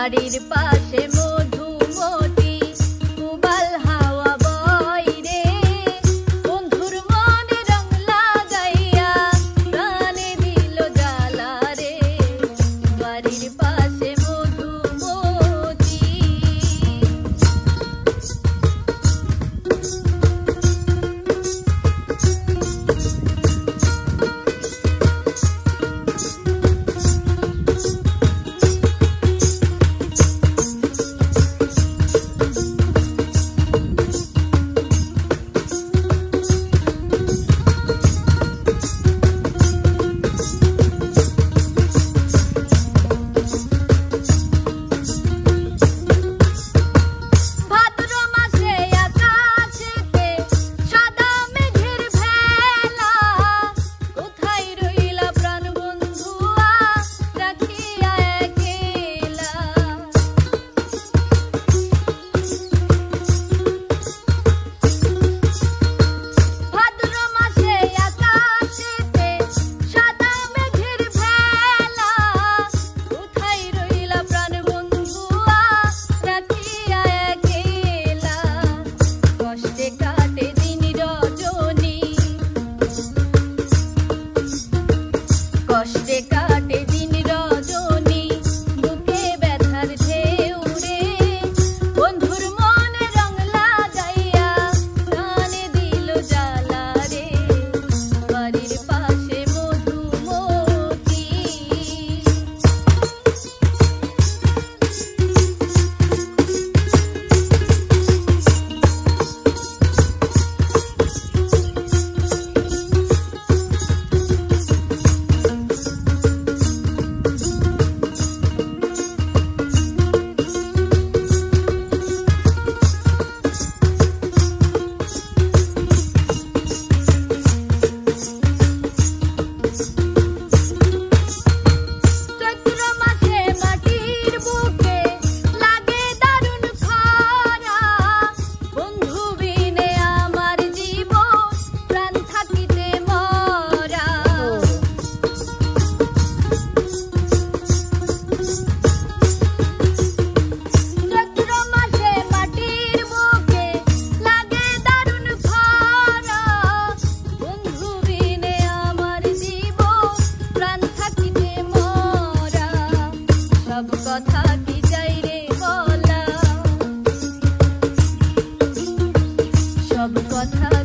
বাড়ির পাশে মধুমতি উবাল হাওয়া বয় রে, বন্ধুর মনে রং লাগাইয়া প্রাণে দিল জ্বালা রে, বাড়ির পাশে মধুমতি। কষ্টে কাটে দিন রজনী, বুকে ব্যথার ঢেউ রে, বন্ধুর মনে রং লাগাইয়া প্রাণে দিল জ্বালা রে, বাড়ির পাশে মধুমতি। সব কথা কি চাই রে বলা, সব কথা